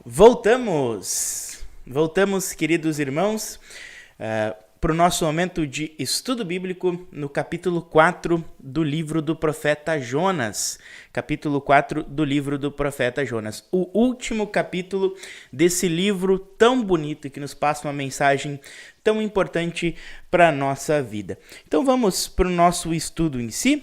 Voltamos, queridos irmãos, para o nosso momento de estudo bíblico no capítulo 4 do livro do profeta Jonas. Capítulo 4 do livro do profeta Jonas. O último capítulo desse livro tão bonito que nos passa uma mensagem tão importante para a nossa vida. Então vamos para o nosso estudo em si.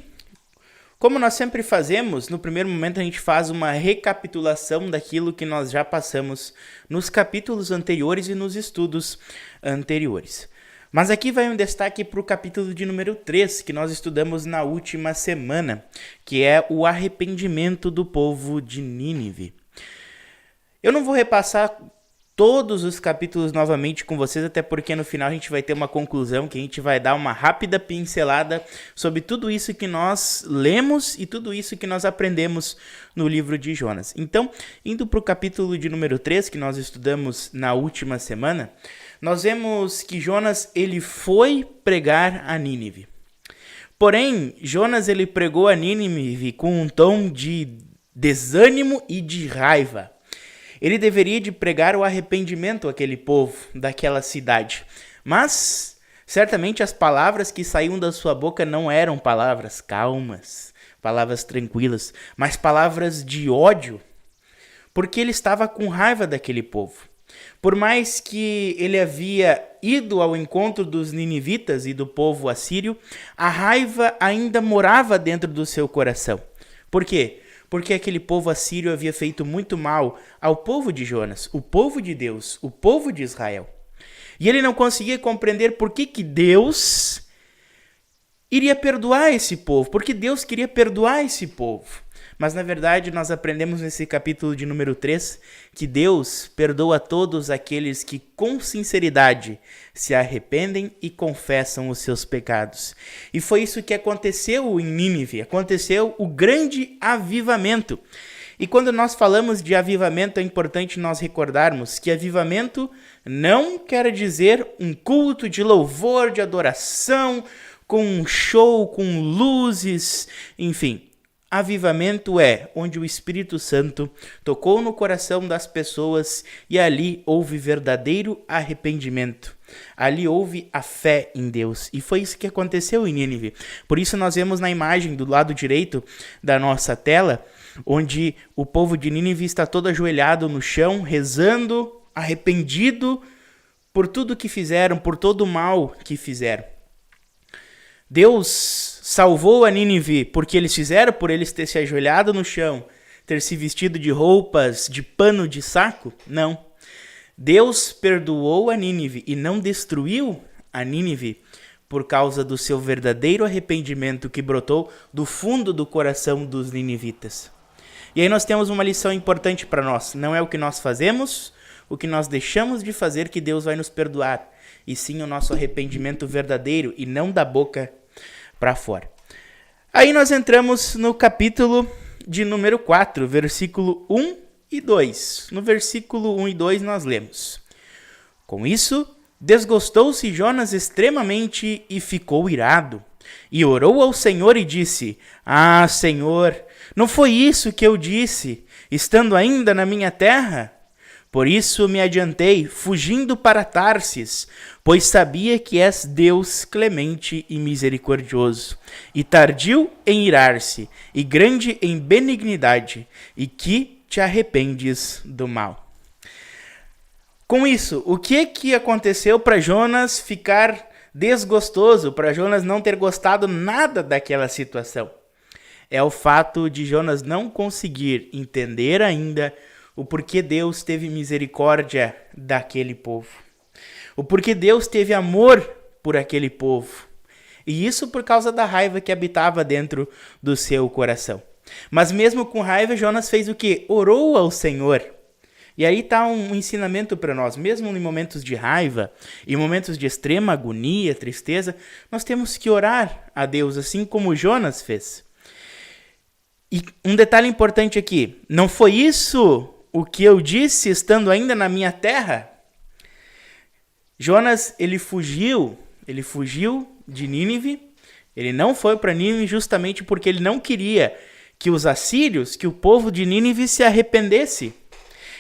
Como nós sempre fazemos, no primeiro momento a gente faz uma recapitulação daquilo que nós já passamos nos capítulos anteriores e nos estudos anteriores. Mas aqui vai um destaque para o capítulo de número 3, que nós estudamos na última semana, que é o arrependimento do povo de Nínive. Eu não vou repassar todos os capítulos novamente com vocês, até porque no final a gente vai ter uma conclusão, que a gente vai dar uma rápida pincelada sobre tudo isso que nós lemos e tudo isso que nós aprendemos no livro de Jonas. Então, indo para o capítulo de número 3, que nós estudamos na última semana, nós vemos que Jonas ele foi pregar a Nínive. Porém, Jonas ele pregou a Nínive com um tom de desânimo e de raiva. Ele deveria de pregar o arrependimento àquele povo, daquela cidade. Mas, certamente as palavras que saíam da sua boca não eram palavras calmas, palavras tranquilas, mas palavras de ódio, porque ele estava com raiva daquele povo. Por mais que ele havia ido ao encontro dos ninivitas e do povo assírio, a raiva ainda morava dentro do seu coração. Por quê? Porque aquele povo assírio havia feito muito mal ao povo de Jonas, o povo de Deus, o povo de Israel. E ele não conseguia compreender por que Deus iria perdoar esse povo, porque Deus queria perdoar esse povo. Mas, na verdade, nós aprendemos nesse capítulo de número 3 que Deus perdoa todos aqueles que, com sinceridade, se arrependem e confessam os seus pecados. E foi isso que aconteceu em Nínive, aconteceu o grande avivamento. E quando nós falamos de avivamento, é importante nós recordarmos que avivamento não quer dizer um culto de louvor, de adoração, com um show, com luzes, enfim. Avivamento é onde o Espírito Santo tocou no coração das pessoas e ali houve verdadeiro arrependimento. Ali houve a fé em Deus. E foi isso que aconteceu em Nínive. Por isso nós vemos na imagem do lado direito da nossa tela, onde o povo de Nínive está todo ajoelhado no chão, rezando, arrependido por tudo que fizeram, por todo o mal que fizeram. Deus salvou a Nínive porque eles fizeram, por eles ter se ajoelhado no chão, ter se vestido de roupas de pano de saco? Não. Deus perdoou a Nínive e não destruiu a Nínive por causa do seu verdadeiro arrependimento que brotou do fundo do coração dos ninivitas. E aí nós temos uma lição importante para nós. Não é o que nós fazemos, o que nós deixamos de fazer que Deus vai nos perdoar, e sim o nosso arrependimento verdadeiro e não da boca para fora. Aí nós entramos no capítulo de número 4, versículo 1 e 2. No versículo 1 e 2 nós lemos: Com isso, desgostou-se Jonas extremamente e ficou irado. E orou ao Senhor e disse: Ah, Senhor, não foi isso que eu disse, estando ainda na minha terra? Por isso me adiantei, fugindo para Tarsis, pois sabia que és Deus clemente e misericordioso, e tardio em irar-se, e grande em benignidade, e que te arrependes do mal. Com isso, o que aconteceu para Jonas ficar desgostoso, para Jonas não ter gostado nada daquela situação? É o fato de Jonas não conseguir entender ainda o porquê Deus teve misericórdia daquele povo. O porquê Deus teve amor por aquele povo. E isso por causa da raiva que habitava dentro do seu coração. Mas mesmo com raiva, Jonas fez o quê? Orou ao Senhor. E aí está um ensinamento para nós. Mesmo em momentos de raiva, em momentos de extrema agonia, tristeza, nós temos que orar a Deus, assim como Jonas fez. E um detalhe importante aqui. Não foi isso o que eu disse estando ainda na minha terra? Jonas, ele fugiu de Nínive, ele não foi para Nínive justamente porque ele não queria que os assírios, que o povo de Nínive se arrependesse.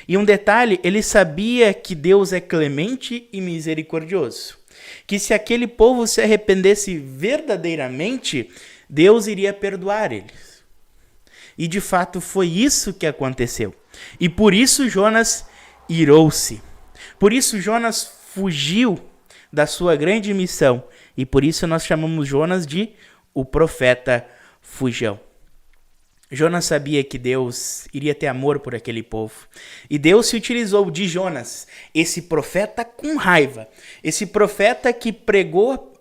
E um detalhe, ele sabia que Deus é clemente e misericordioso. Que se aquele povo se arrependesse verdadeiramente, Deus iria perdoar eles. E de fato foi isso que aconteceu. E por isso Jonas irou-se. Por isso Jonas fugiu da sua grande missão. E por isso nós chamamos Jonas de o profeta fujão. Jonas sabia que Deus iria ter amor por aquele povo. E Deus se utilizou de Jonas, esse profeta com raiva. Esse profeta que pregou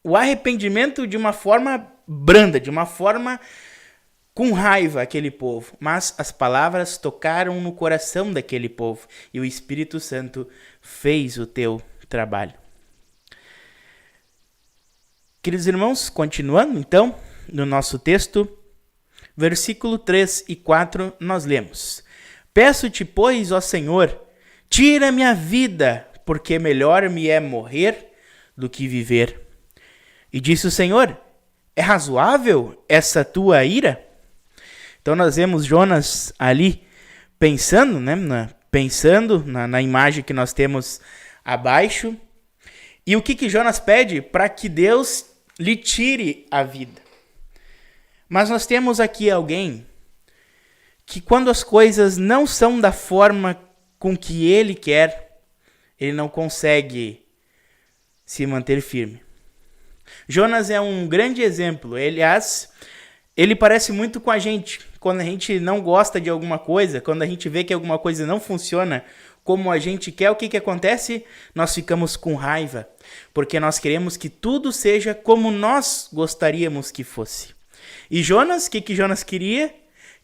o arrependimento de uma forma branda, de uma forma com raiva àquele povo. Mas as palavras tocaram no coração daquele povo. E o Espírito Santo fez o teu trabalho. Queridos irmãos, continuando então no nosso texto, versículo 3 e 4, nós lemos: Peço-te, pois, ó Senhor, tira minha vida, porque melhor me é morrer do que viver. E disse o Senhor: É razoável essa tua ira? Então nós vemos Jonas ali pensando, na imagem que nós temos abaixo. E o que Jonas pede? Para que Deus lhe tire a vida. Mas nós temos aqui alguém que quando as coisas não são da forma com que ele quer, ele não consegue se manter firme. Jonas é um grande exemplo. Aliás, ele parece muito com a gente. Quando a gente não gosta de alguma coisa, quando a gente vê que alguma coisa não funciona como a gente quer, o que acontece? Nós ficamos com raiva, porque nós queremos que tudo seja como nós gostaríamos que fosse. E Jonas, o que Jonas queria?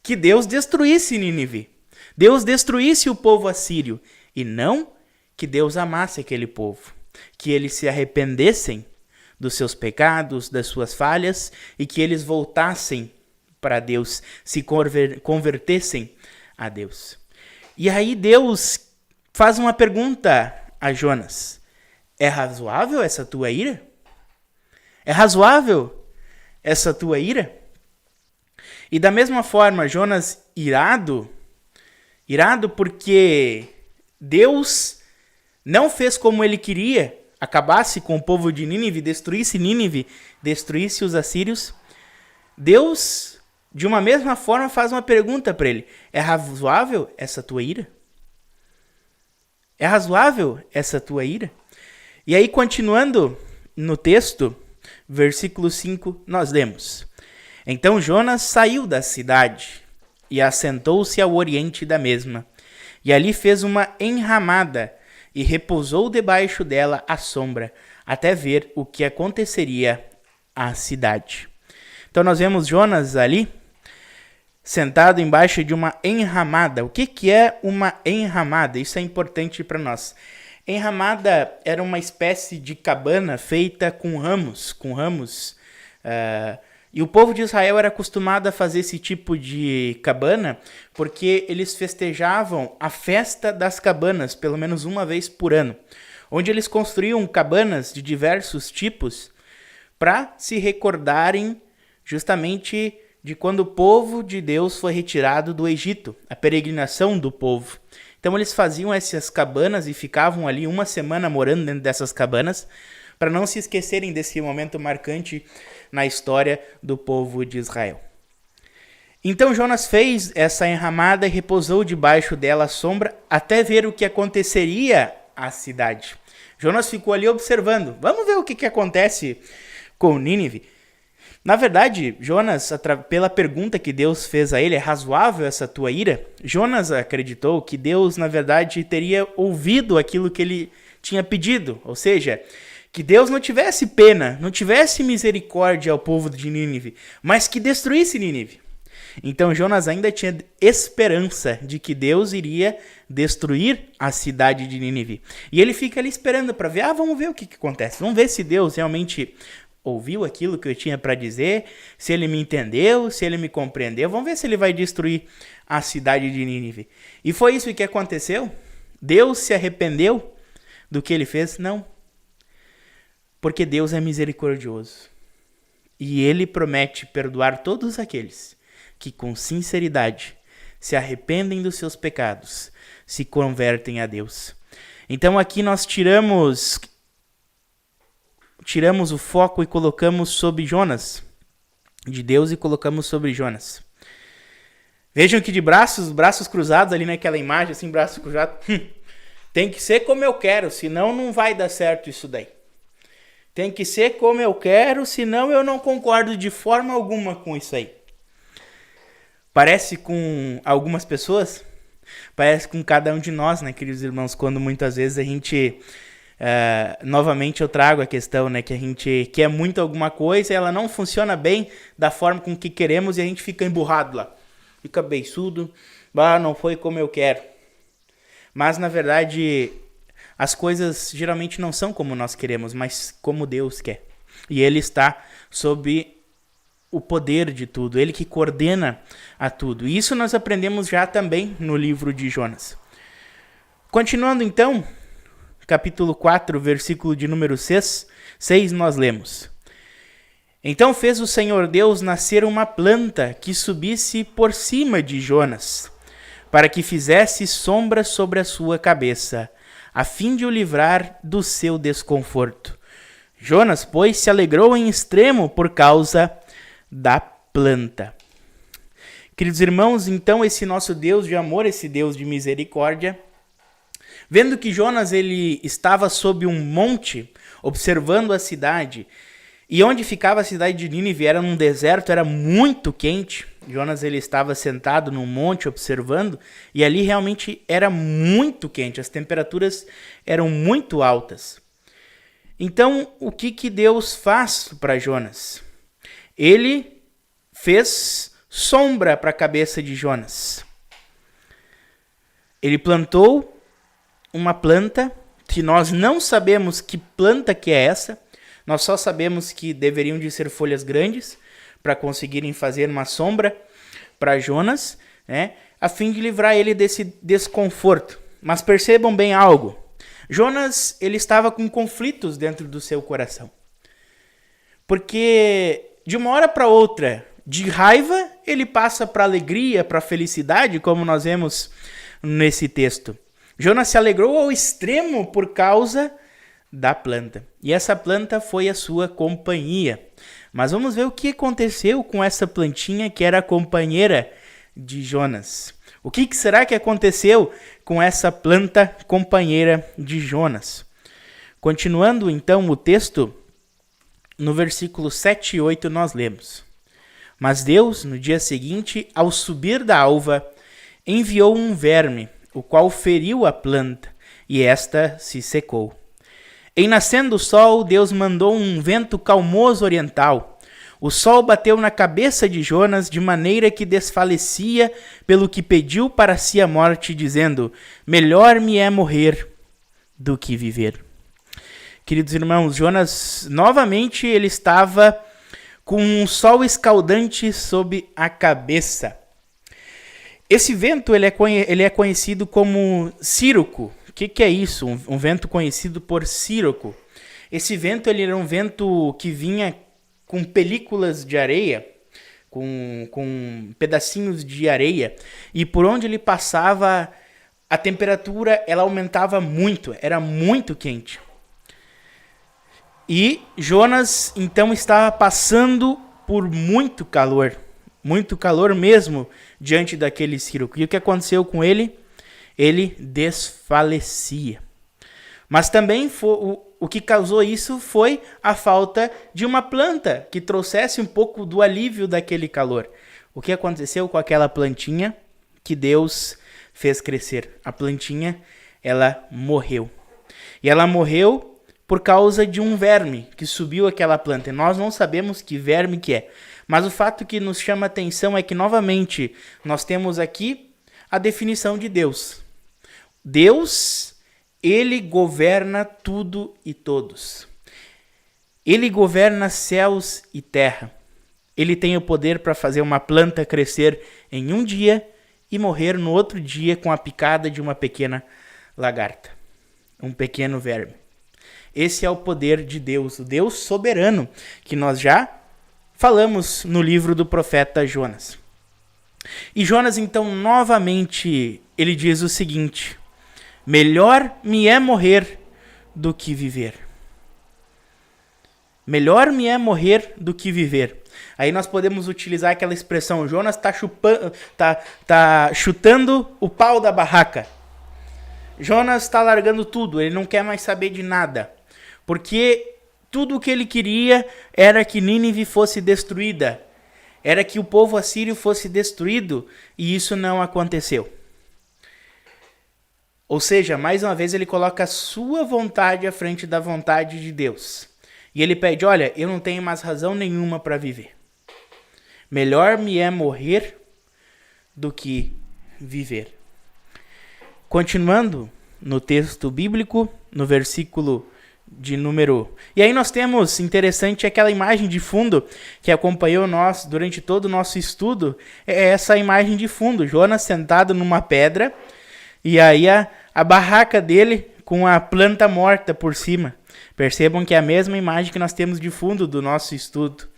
Que Deus destruísse Nínive. Deus destruísse o povo assírio. E não que Deus amasse aquele povo. Que eles se arrependessem dos seus pecados, das suas falhas, e que eles voltassem para Deus, se convertessem a Deus. E aí Deus faz uma pergunta a Jonas: é razoável essa tua ira? É razoável essa tua ira? E da mesma forma, Jonas irado porque Deus não fez como ele queria, acabasse com o povo de Nínive, destruísse os assírios. Deus, de uma mesma forma, faz uma pergunta para ele: é razoável essa tua ira? É razoável essa tua ira? E aí, continuando no texto, versículo 5, nós lemos: Então Jonas saiu da cidade e assentou-se ao oriente da mesma, e ali fez uma enramada e repousou debaixo dela à sombra, até ver o que aconteceria à cidade. Então nós vemos Jonas ali, sentado embaixo de uma enramada. O que é uma enramada? Isso é importante para nós. Enramada era uma espécie de cabana feita com ramos. E o povo de Israel era acostumado a fazer esse tipo de cabana porque eles festejavam a festa das cabanas, pelo menos uma vez por ano, onde eles construíam cabanas de diversos tipos para se recordarem justamente de quando o povo de Deus foi retirado do Egito, a peregrinação do povo. Então eles faziam essas cabanas e ficavam ali uma semana morando dentro dessas cabanas para não se esquecerem desse momento marcante na história do povo de Israel. Então Jonas fez essa enramada e repousou debaixo dela à sombra até ver o que aconteceria à cidade. Jonas ficou ali observando. Vamos ver o que acontece com Nínive. Na verdade, Jonas, pela pergunta que Deus fez a ele, é razoável essa tua ira? Jonas acreditou que Deus, na verdade, teria ouvido aquilo que ele tinha pedido. Ou seja, que Deus não tivesse pena, não tivesse misericórdia ao povo de Nínive, mas que destruísse Nínive. Então Jonas ainda tinha esperança de que Deus iria destruir a cidade de Nínive. E ele fica ali esperando para ver, vamos ver o que acontece. Vamos ver se Deus realmente ouviu aquilo que eu tinha para dizer, se ele me entendeu, se ele me compreendeu. Vamos ver se ele vai destruir a cidade de Nínive. E foi isso que aconteceu? Deus se arrependeu do que ele fez? Não. Porque Deus é misericordioso. E ele promete perdoar todos aqueles que com sinceridade se arrependem dos seus pecados, se convertem a Deus. Então aqui nós tiramos o foco e colocamos sobre Jonas, de Deus, e colocamos sobre Jonas. Vejam que de braços cruzados ali naquela imagem, assim, braços cruzados, tem que ser como eu quero, senão não vai dar certo isso daí. Tem que ser como eu quero, senão eu não concordo de forma alguma com isso aí. Parece com algumas pessoas, parece com cada um de nós, né, queridos irmãos, quando muitas vezes a gente, novamente eu trago a questão, né, que a gente quer muito alguma coisa e ela não funciona bem da forma com que queremos e a gente fica emburrado lá. Fica beiçudo, não foi como eu quero. Mas, na verdade, as coisas geralmente não são como nós queremos, mas como Deus quer. E Ele está sob o poder de tudo, Ele que coordena a tudo. E isso nós aprendemos já também no livro de Jonas. Continuando então, capítulo 4, versículo de número 6 nós lemos: Então fez o Senhor Deus nascer uma planta que subisse por cima de Jonas, para que fizesse sombra sobre a sua cabeça, a fim de o livrar do seu desconforto. Jonas, pois, se alegrou em extremo por causa da planta. Queridos irmãos, então esse nosso Deus de amor, esse Deus de misericórdia, vendo que Jonas ele estava sob um monte, observando a cidade, e onde ficava a cidade de Nínive era num deserto, era muito quente. Jonas ele estava sentado num monte observando, e ali realmente era muito quente, as temperaturas eram muito altas. Então, o que Deus faz para Jonas? Ele fez sombra para a cabeça de Jonas. Ele plantou uma planta, que nós não sabemos que planta que é essa, nós só sabemos que deveriam de ser folhas grandes, para conseguirem fazer uma sombra para Jonas, né, a fim de livrar ele desse desconforto. Mas percebam bem algo. Jonas ele estava com conflitos dentro do seu coração. Porque de uma hora para outra, de raiva, ele passa para alegria, para felicidade, como nós vemos nesse texto. Jonas se alegrou ao extremo por causa da planta. E essa planta foi a sua companhia. Mas vamos ver o que aconteceu com essa plantinha que era a companheira de Jonas. O que será que aconteceu com essa planta companheira de Jonas? Continuando então o texto, no versículo 7 e 8 nós lemos: Mas Deus, no dia seguinte, ao subir da alva, enviou um verme, o qual feriu a planta, e esta se secou. Em nascendo o sol, Deus mandou um vento calmoso oriental. O sol bateu na cabeça de Jonas de maneira que desfalecia, pelo que pediu para si a morte, dizendo: melhor me é morrer do que viver. Queridos irmãos, Jonas, novamente, ele estava com um sol escaldante sob a cabeça. Esse vento ele é conhecido como síroco. O que é isso? Um vento conhecido por síroco. Esse vento ele era um vento que vinha com películas de areia, com pedacinhos de areia, e por onde ele passava, a temperatura ela aumentava muito, era muito quente. E Jonas então estava passando por muito calor mesmo diante daquele síroco. E o que aconteceu com ele? Ele desfalecia. Mas também o que causou isso foi a falta de uma planta que trouxesse um pouco do alívio daquele calor. O que aconteceu com aquela plantinha que Deus fez crescer? A plantinha, ela morreu. E ela morreu por causa de um verme que subiu aquela planta. E nós não sabemos que verme que é. Mas o fato que nos chama a atenção é que, novamente, nós temos aqui a definição de Deus. Deus, ele governa tudo e todos. Ele governa céus e terra. Ele tem o poder para fazer uma planta crescer em um dia e morrer no outro dia com a picada de uma pequena lagarta, um pequeno verme. Esse é o poder de Deus, o Deus soberano, que nós já falamos no livro do profeta Jonas. E Jonas, então, novamente, ele diz o seguinte: melhor me é morrer do que viver. Melhor me é morrer do que viver. Aí nós podemos utilizar aquela expressão: Jonas tá chutando o pau da barraca. Jonas está largando tudo, ele não quer mais saber de nada. Porque tudo o que ele queria era que Nínive fosse destruída. Era que o povo assírio fosse destruído, e isso não aconteceu. Ou seja, mais uma vez ele coloca a sua vontade à frente da vontade de Deus. E ele pede: olha, eu não tenho mais razão nenhuma para viver. Melhor me é morrer do que viver. Continuando no texto bíblico, no versículo de número... E aí nós temos, interessante, aquela imagem de fundo que acompanhou nós durante todo o nosso estudo. É essa imagem de fundo, Jonas sentado numa pedra, e aí a barraca dele com a planta morta por cima. Percebam que é a mesma imagem que nós temos de fundo do nosso estudo.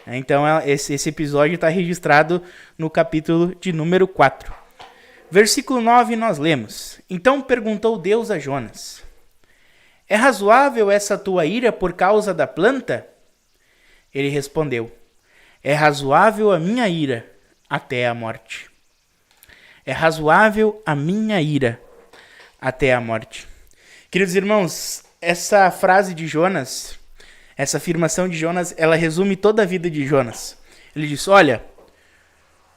Então esse episódio está registrado no capítulo de número 4. Versículo 9 nós lemos: então perguntou Deus a Jonas: é razoável essa tua ira por causa da planta? Ele respondeu: é razoável a minha ira até a morte. É razoável a minha ira até a morte. Queridos irmãos, essa frase de Jonas, essa afirmação de Jonas, ela resume toda a vida de Jonas. Ele diz: olha,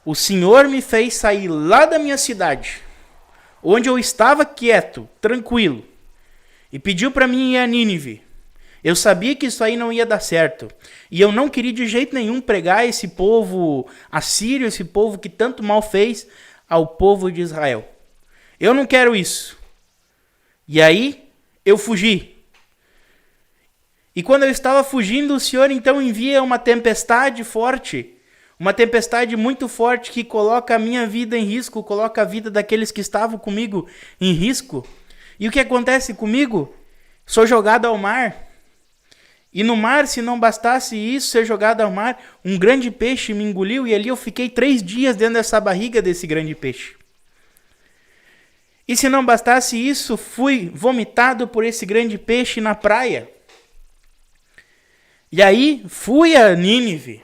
o Senhor me fez sair lá da minha cidade, onde eu estava quieto, tranquilo, e pediu para mim ir a Nínive. Eu sabia que isso aí não ia dar certo. E eu não queria de jeito nenhum pregar esse povo assírio, esse povo que tanto mal fez ao povo de Israel. Eu não quero isso. E aí eu fugi. E quando eu estava fugindo, o Senhor então envia uma tempestade forte. Uma tempestade muito forte que coloca a minha vida em risco, coloca a vida daqueles que estavam comigo em risco. E o que acontece comigo? Sou jogado ao mar. E no mar, se não bastasse isso, ser jogado ao mar, um grande peixe me engoliu e ali eu fiquei 3 dias dentro dessa barriga desse grande peixe. E se não bastasse isso, fui vomitado por esse grande peixe na praia. E aí fui a Nínive,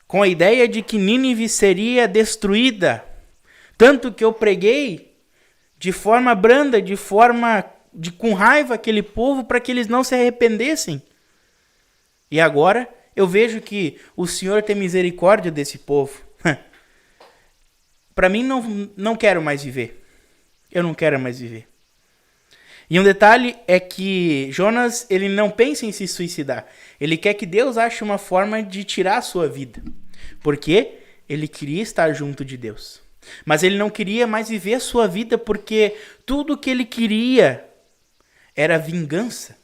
com a ideia de que Nínive seria destruída. Tanto que eu preguei de forma branda, com raiva aquele povo para que eles não se arrependessem. E agora eu vejo que o Senhor tem misericórdia desse povo. Para mim não quero mais viver. Eu não quero mais viver. E um detalhe é que Jonas, ele não pensa em se suicidar. Ele quer que Deus ache uma forma de tirar a sua vida. Porque ele queria estar junto de Deus. Mas ele não queria mais viver a sua vida porque tudo que ele queria era vingança.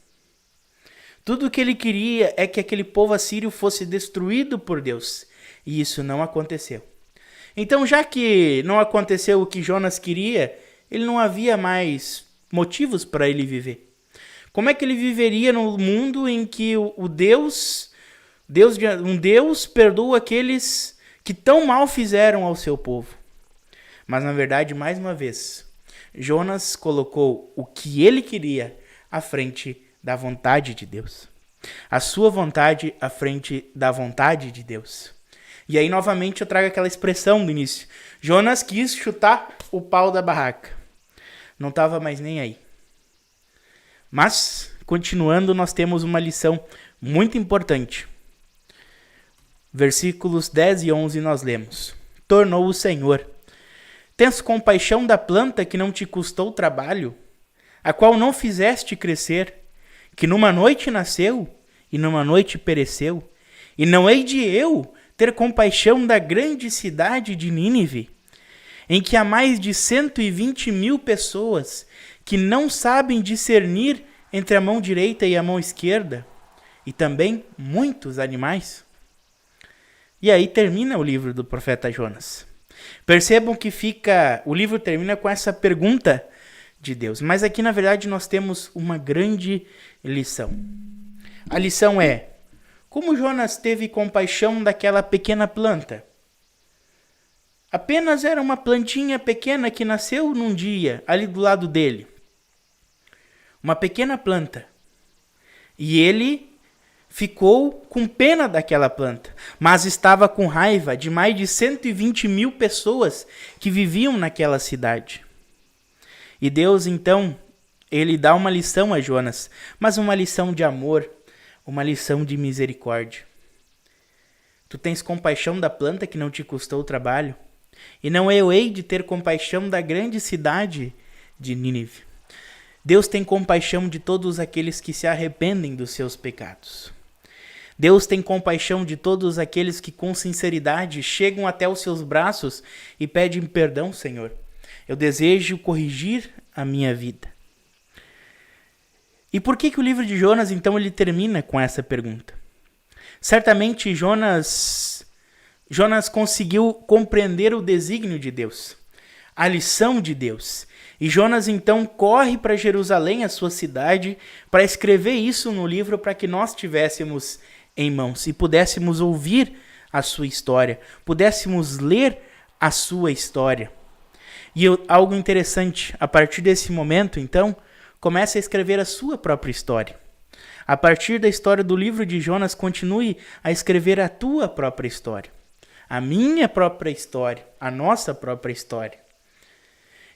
Tudo que ele queria é que aquele povo assírio fosse destruído por Deus. E isso não aconteceu. Então, já que não aconteceu o que Jonas queria, ele não havia mais motivos para ele viver. Como é que ele viveria no mundo em que um Deus perdoa aqueles que tão mal fizeram ao seu povo? Mas, na verdade, mais uma vez, Jonas colocou o que ele queria à frente da vontade de Deus. A sua vontade à frente da vontade de Deus. E aí, novamente, eu trago aquela expressão do início. Jonas quis chutar o pau da barraca. Não estava mais nem aí. Mas, continuando, nós temos uma lição muito importante. Versículos 10 e 11 nós lemos. Tornou o Senhor: tens compaixão da planta que não te custou trabalho, a qual não fizeste crescer, que numa noite nasceu e numa noite pereceu? E não hei de eu ter compaixão da grande cidade de Nínive, em que há mais de 120.000 pessoas que não sabem discernir entre a mão direita e a mão esquerda, e também muitos animais? E aí termina o livro do profeta Jonas. Percebam que o livro termina com essa pergunta de Deus. Mas aqui, na verdade, nós temos uma grande lição. A lição é: como Jonas teve compaixão daquela pequena planta? apenas era uma plantinha pequena que nasceu num dia, ali do lado dele. Uma pequena planta. E ele ficou com pena daquela planta, mas estava com raiva de mais de 120 mil pessoas que viviam naquela cidade. E Deus, então, ele dá uma lição a Jonas, mas uma lição de amor, uma lição de misericórdia. Tu tens compaixão da planta que não te custou o trabalho? E não eu hei de ter compaixão da grande cidade de Nínive. Deus tem compaixão de todos aqueles que se arrependem dos seus pecados. Deus tem compaixão de todos aqueles que com sinceridade chegam até os seus braços e pedem perdão, Senhor. Eu desejo corrigir a minha vida. E por que o livro de Jonas, então, ele termina com essa pergunta? Certamente Jonas conseguiu compreender o desígnio de Deus, a lição de Deus. E Jonas então corre para Jerusalém, a sua cidade, para escrever isso no livro para que nós tivéssemos em mãos e pudéssemos ouvir a sua história, pudéssemos ler a sua história. E algo interessante, a partir desse momento, então, começa a escrever a sua própria história. A partir da história do livro de Jonas, continue a escrever a tua própria história. A minha própria história, a nossa própria história.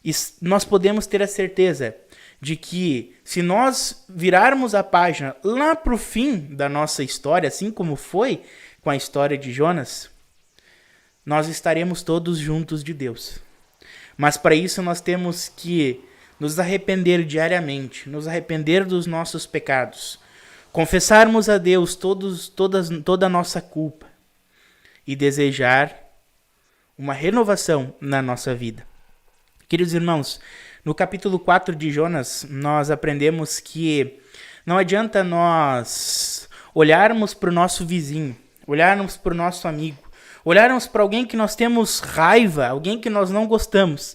E nós podemos ter a certeza de que se nós virarmos a página lá para o fim da nossa história, assim como foi com a história de Jonas, nós estaremos todos juntos de Deus. Mas para isso nós temos que nos arrepender diariamente, nos arrepender dos nossos pecados, confessarmos a Deus toda a nossa culpa e desejar uma renovação na nossa vida. Queridos irmãos, no capítulo 4 de Jonas, nós aprendemos que não adianta nós olharmos para o nosso vizinho, olharmos para o nosso amigo, olharmos para alguém que nós temos raiva, alguém que nós não gostamos.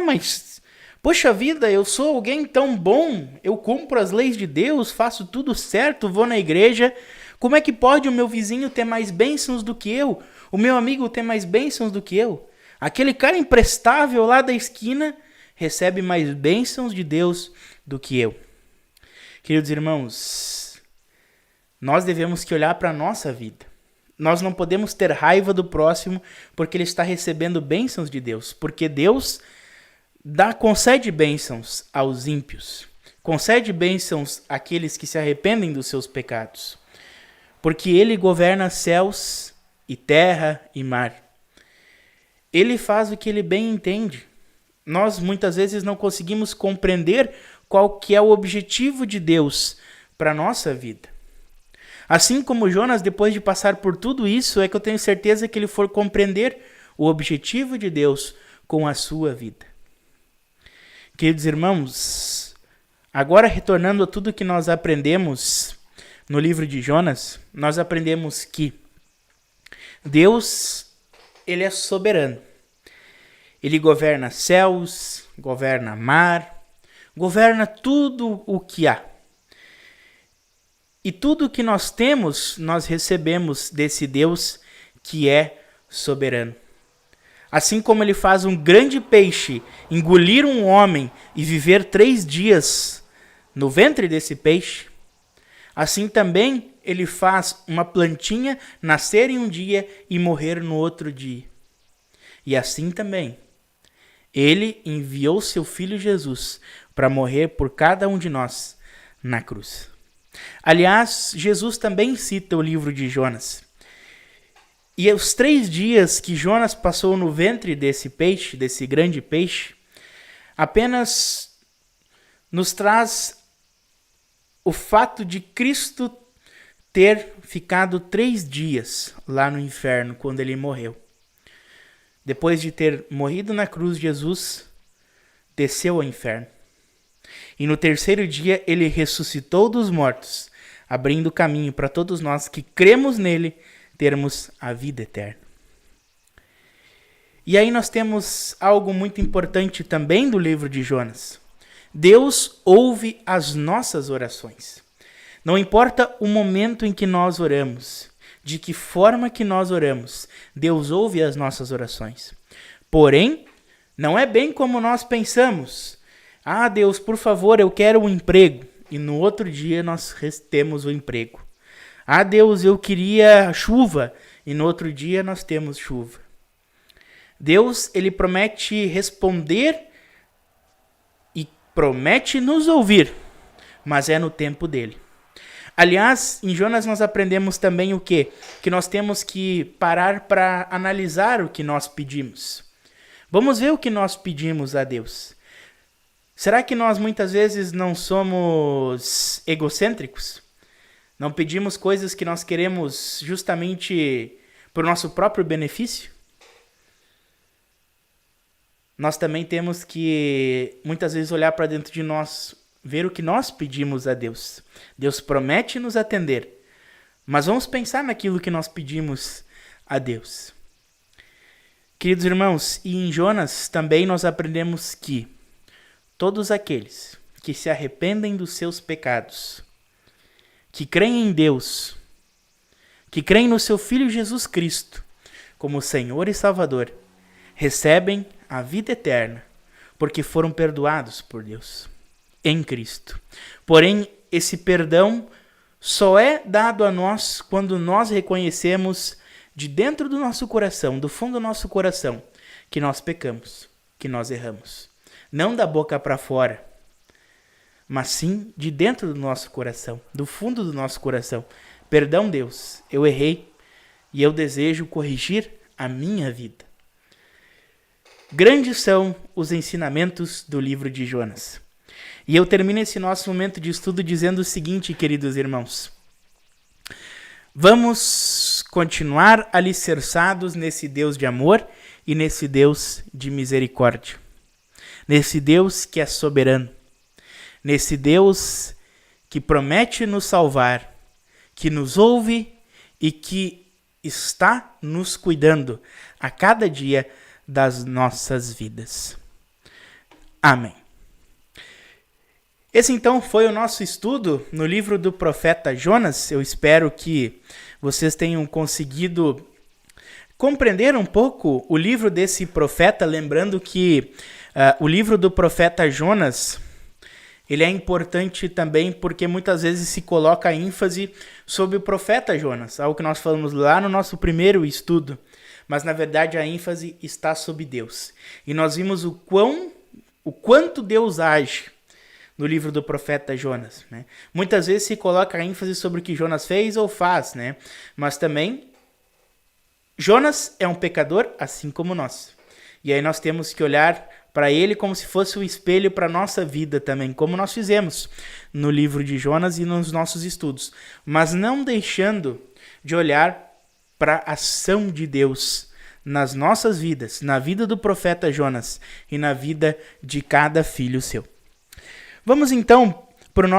Mas, poxa vida, eu sou alguém tão bom, eu cumpro as leis de Deus, faço tudo certo, vou na igreja. Como é que pode o meu vizinho ter mais bênçãos do que eu? O meu amigo ter mais bênçãos do que eu? Aquele cara imprestável lá da esquina recebe mais bênçãos de Deus do que eu. Queridos irmãos, nós devemos que olhar para a nossa vida. Nós não podemos ter raiva do próximo porque ele está recebendo bênçãos de Deus. Porque Deus concede bênçãos aos ímpios. Concede bênçãos àqueles que se arrependem dos seus pecados. Porque Ele governa céus e terra e mar. Ele faz o que Ele bem entende. Nós muitas vezes não conseguimos compreender qual que é o objetivo de Deus para a nossa vida. Assim como Jonas, depois de passar por tudo isso, é que eu tenho certeza que ele for compreender o objetivo de Deus com a sua vida. Queridos irmãos, agora retornando a tudo que nós aprendemos no livro de Jonas, nós aprendemos que Deus, Ele é soberano. Ele governa céus, governa mar, governa tudo o que há. E tudo que nós temos, nós recebemos desse Deus que é soberano. Assim como ele faz um grande peixe engolir um homem e viver 3 dias no ventre desse peixe, assim também ele faz uma plantinha nascer em um dia e morrer no outro dia. E assim também, ele enviou seu Filho Jesus para morrer por cada um de nós na cruz. Aliás, Jesus também cita o livro de Jonas. E os 3 dias que Jonas passou no ventre desse peixe, desse grande peixe, apenas nos traz o fato de Cristo ter ficado 3 dias lá no inferno quando ele morreu. Depois de ter morrido na cruz, Jesus desceu ao inferno. E no 3º dia ele ressuscitou dos mortos, abrindo caminho para todos nós que cremos nele termos a vida eterna. E aí nós temos algo muito importante também do livro de Jonas. Deus ouve as nossas orações. Não importa o momento em que nós oramos, de que forma que nós oramos, Deus ouve as nossas orações. Porém, não é bem como nós pensamos. Ah, Deus, por favor, eu quero um emprego. E no outro dia nós temos o emprego. Ah, Deus, eu queria chuva. E no outro dia nós temos chuva. Deus, ele promete responder e promete nos ouvir, mas é no tempo dele. Aliás, em Jonas nós aprendemos também o quê? Que nós temos que parar para analisar o que nós pedimos. Vamos ver o que nós pedimos a Deus. Será que nós muitas vezes não somos egocêntricos? Não pedimos coisas que nós queremos justamente por nosso próprio benefício? Nós também temos que muitas vezes olhar para dentro de nós, ver o que nós pedimos a Deus. Deus promete nos atender, mas vamos pensar naquilo que nós pedimos a Deus. Queridos irmãos, e em Jonas também nós aprendemos que todos aqueles que se arrependem dos seus pecados, que creem em Deus, que creem no seu Filho Jesus Cristo como Senhor e Salvador, recebem a vida eterna, porque foram perdoados por Deus em Cristo. Porém, esse perdão só é dado a nós quando nós reconhecemos de dentro do nosso coração, do fundo do nosso coração, que nós pecamos, que nós erramos. Não da boca para fora, mas sim de dentro do nosso coração, do fundo do nosso coração. Perdão, Deus, eu errei e eu desejo corrigir a minha vida. Grandes são os ensinamentos do livro de Jonas. E eu termino esse nosso momento de estudo dizendo o seguinte, queridos irmãos. Vamos continuar alicerçados nesse Deus de amor e nesse Deus de misericórdia. Nesse Deus que é soberano. Nesse Deus que promete nos salvar, que nos ouve e que está nos cuidando a cada dia das nossas vidas. Amém. Esse então foi o nosso estudo no livro do profeta Jonas. Eu espero que vocês tenham conseguido compreender um pouco o livro desse profeta, lembrando que o livro do profeta Jonas, ele é importante também porque muitas vezes se coloca quênfase sobre o profeta Jonas, algo que nós falamos lá no nosso primeiro estudo. Mas, na verdade, a ênfase está sobre Deus. E nós vimos o quanto Deus age no livro do profeta Jonas. Né? Muitas vezes se coloca a ênfase sobre o que Jonas fez ou faz, né? Mas também, Jonas é um pecador assim como nós. E aí nós temos que olhar para ele como se fosse um espelho para a nossa vida também, como nós fizemos no livro de Jonas e nos nossos estudos. Mas não deixando de olhar para a ação de Deus nas nossas vidas, na vida do profeta Jonas e na vida de cada filho seu. Vamos então para o nosso